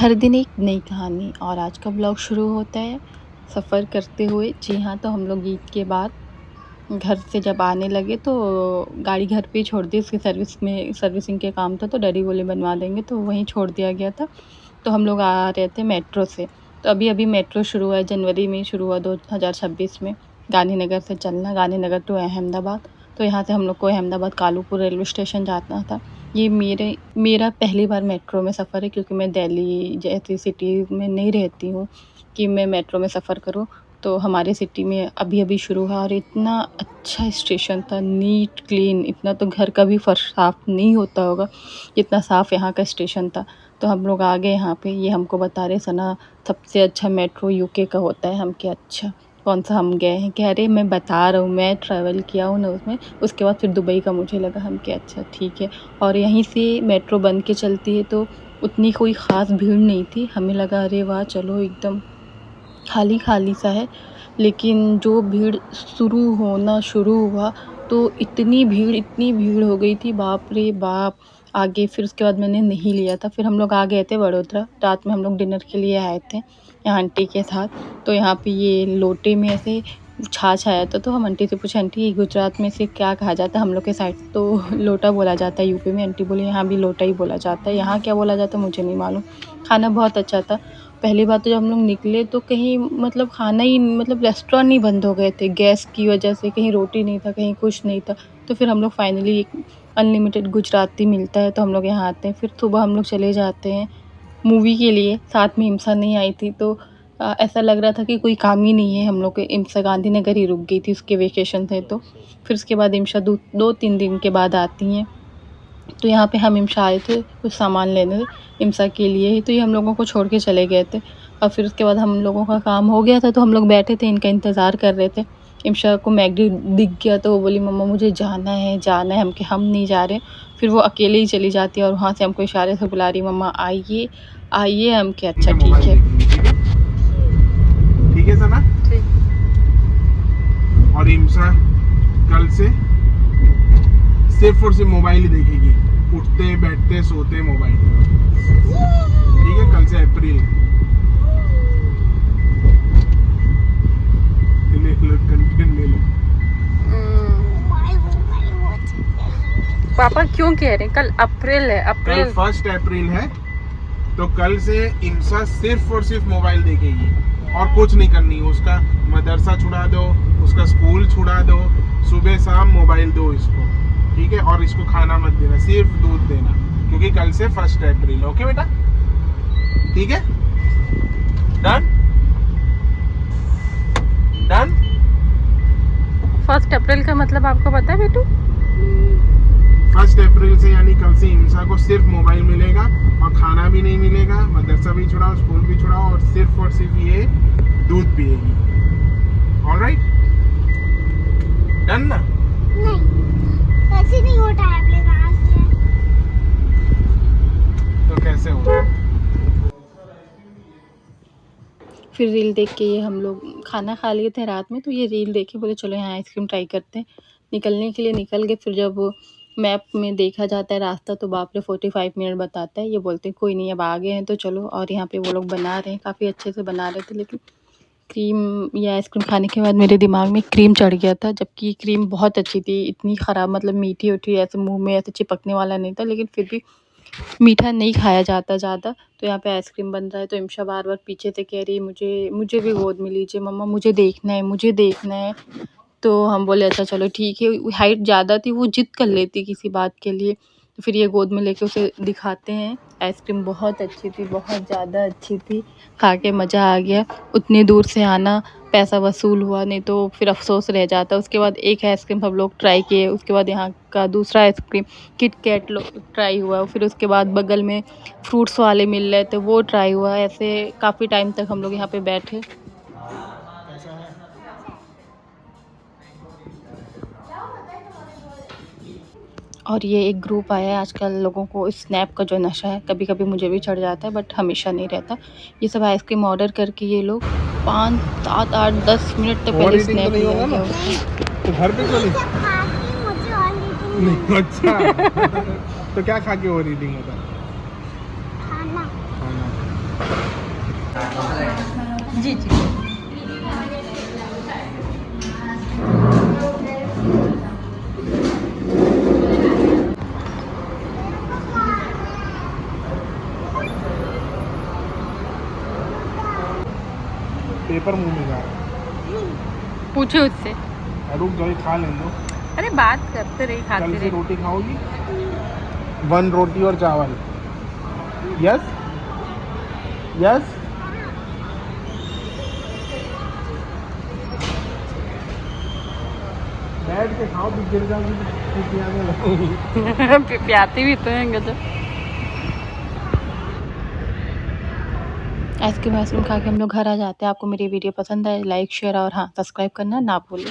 हर दिन एक नई कहानी और आज का ब्लॉग शुरू होता है सफ़र करते हुए। जी हाँ, तो हम लोग ईद के बाद घर से जब आने लगे तो गाड़ी घर पे ही छोड़ दी। उसकी सर्विसिंग के काम था तो डैडी बोले बनवा देंगे, तो वहीं छोड़ दिया गया था। तो हम लोग आ रहे थे मेट्रो से। तो अभी-अभी मेट्रो शुरू हुआ है, जनवरी में शुरू हुआ 2026 में गांधीनगर से चलना, गांधीनगर टू अहमदाबाद। तो यहाँ से हम लोग को अहमदाबाद कालूपुर रेलवे स्टेशन जाना था। ये मेरा पहली बार मेट्रो में सफ़र है, क्योंकि मैं दिल्ली जैसी सिटी में नहीं रहती हूँ कि मैं मेट्रो में सफ़र करूँ। तो हमारे सिटी में अभी-अभी शुरू हुआ और इतना अच्छा स्टेशन था, नीट क्लीन। इतना तो घर का भी फर्श साफ़ नहीं होता होगा, जितना साफ़ यहाँ का स्टेशन था। तो हम लोग आ गए यहाँ पे। ये हमको बता रहे, सना सबसे अच्छा मेट्रो यूके का होता है। हम क्या अच्छा कौन-सा? हम गए हैं? कह रहे मैं बता रहा हूँ, मैं ट्रैवल किया हूँ ना उसमें। उसके बाद फिर दुबई का मुझे लगा। हम क्या अच्छा ठीक है। और यहीं से मेट्रो बन के चलती है तो उतनी कोई ख़ास भीड़ नहीं थी। हमें लगा अरे वाह! चलो एकदम खाली-खाली सा है। लेकिन जो भीड़ होना शुरू हुआ तो इतनी भीड़ हो गई थी, बाप रे बाप! आगे फिर उसके बाद मैंने नहीं लिया था। फिर हम लोग आ गए थे वडोदरा। रात में हम लोग डिनर के लिए आए थे यहाँ आंटी के साथ। तो यहाँ पे ये लोटे में ऐसे छाछ आया था, तो हम आंटी से पूछे, आंटी गुजरात में इसे क्या कहा जाता है? हम लोग के साइड तो लोटा बोला जाता है यूपी में। आंटी बोली यहाँ भी लोटा ही बोला जाता है। यहाँ क्या बोला जाता है मुझे नहीं मालूम। खाना बहुत अच्छा था। पहली बात तो जब हम लोग निकले तो कहीं मतलब खाना ही मतलब रेस्टोरेंट ही बंद हो गए थे गैस की वजह से। कहीं रोटी नहीं था, कहीं कुछ नहीं था। तो फिर हम लोग फाइनली एक अनलिमिटेड गुजराती मिलता है तो हम लोग यहाँ आते हैं। फिर सुबह हम लोग चले जाते हैं मूवी के लिए। साथ में इम्सा नहीं आई थी तो ऐसा लग रहा था कि कोई काम ही नहीं है हम लोग के। इम्सा गांधीनगर ही रुक गई थी, उसके वेकेशन थे तो। फिर उसके बाद इम्सा 2-3 दिन के बाद आती हैं। तो यहाँ पे हम इम्सा आए थे कुछ सामान लेने इम्सा के लिए ही, तो ये हम लोगों को छोड़ के चले गए थे। और फिर उसके बाद हम लोगों का काम हो गया था तो हम लोग बैठे थे, इनका इंतज़ार कर रहे थे। इम्सा को मैकडी दिख गया तो वो बोली मम्मा मुझे जाना है जाना है। हम नहीं जा रहे। फिर वो अकेले ही चली जाती है और वहाँ से हमको इशारे से बुला रही, मम्मा आइए आइए। हम क्या अच्छा ठीक है। ठीक है सना। और इम्सा कल से सिर्फ और सिर्फ मोबाइल ही देखेगी। उठते बैठते सोते मोबाइल। ठीक है, कल से अप्रैल। ले लो। पापा क्यों कह रहे हैं? कल अप्रैल है। कल 1 अप्रैल है तो कल से इम्सा सिर्फ और सिर्फ मोबाइल देखेगी और कुछ नहीं करनी। उसका मदरसा छुड़ा दो, उसका स्कूल छुड़ा दो, सुबह शाम मोबाइल दो इसको। ठीक है, और इसको खाना मत देना, सिर्फ दूध देना, क्योंकि कल से 1 अप्रैल। ओके बेटा, ठीक है, डन डन। 1 अप्रैल का मतलब आपको पता है बेटू? 1 अप्रैल से यानी कल से इम्सा को सिर्फ मोबाइल मिलेगा और खाना भी नहीं मिलेगा। मदरसा भी छुड़ाओ, स्कूल भी छुड़ाओ और सिर्फ ये दूध पिएगी। ऑलराइट, डन ना? नहीं, ऐसे नहीं होता है अपने हाथ से। तो कैसे होगा? फिर रील देख के ये हम लोग खाना खा लिए थे रात में, तो ये रील देखे बोले चलो यहाँ आइसक्रीम ट्राई करते हैं। निकलने के लिए निकल गए। फिर जब मैप में देखा जाता है रास्ता तो बाप रे 45 मिनट बताता है। ये बोलते हैं कोई नहीं अब आ गए हैं तो चलो। और यहाँ पे वो लोग बना रहे हैं, काफ़ी अच्छे से बना रहे थे। लेकिन क्रीम या आइसक्रीम खाने के बाद मेरे दिमाग में क्रीम चढ़ गया था, जबकि क्रीम बहुत अच्छी थी। इतनी ख़राब मतलब मीठी उठी ऐसे मुँह में ऐसे चिपकने वाला नहीं था, लेकिन फिर भी मीठा नहीं खाया जाता ज़्यादा। तो यहाँ पे आइसक्रीम बन रहा है तो इम्शा बार-बार पीछे से कह रही है मुझे भी गोद में लीजिए मम्मा, मुझे देखना है। तो हम बोले अच्छा चलो ठीक है। हाइट ज़्यादा थी, वो ज़िद कर लेती किसी बात के लिए। तो फिर ये गोद में लेके उसे दिखाते हैं। आइसक्रीम बहुत अच्छी थी, बहुत ज़्यादा अच्छी थी। खा के मज़ा आ गया। उतनी दूर से आना, पैसा वसूल हुआ, नहीं तो फिर अफ़सोस रह जाता। उसके बाद एक आइसक्रीम हम लोग ट्राई किए, उसके बाद यहाँ का दूसरा आइसक्रीम किट कैट ट्राई हुआ। फिर उसके बाद बगल में फ्रूट्स वाले मिल रहे थे, वो ट्राई हुआ। ऐसे काफ़ी टाइम तक हम लोग यहाँ पे बैठे। और ये एक ग्रुप आया है। आजकल लोगों को स्नैप का जो नशा है, कभी कभी मुझे भी चढ़ जाता है बट हमेशा नहीं रहता। ये सब आइसक्रीम ऑर्डर करके ये लोग 5, 7, 8, 10 मिनट तक पहले स्नैप लिया गया उसका। तो घर पे क्यों नहीं? अच्छा तो क्या खा के ओवर ईटिंग होता है? खाना। जी जी। पेपर मुंह में जा रहा है। पूछो उससे। रुक जाओ, खा लें दो। अरे बात करते रही, कल खाते से रही। रोटी खाओगी? 1 रोटी और चावल। Yes yes. बैठ के खाओ, फिर गिर जाओगी तो पियाने लगेगी। प्याती भी तो हैं गजब। आइसक्रीम खा के हम लोग घर आ जाते हैं। आपको मेरी वीडियो पसंद आए, लाइक शेयर और हाँ सब्सक्राइब करना ना भूलें।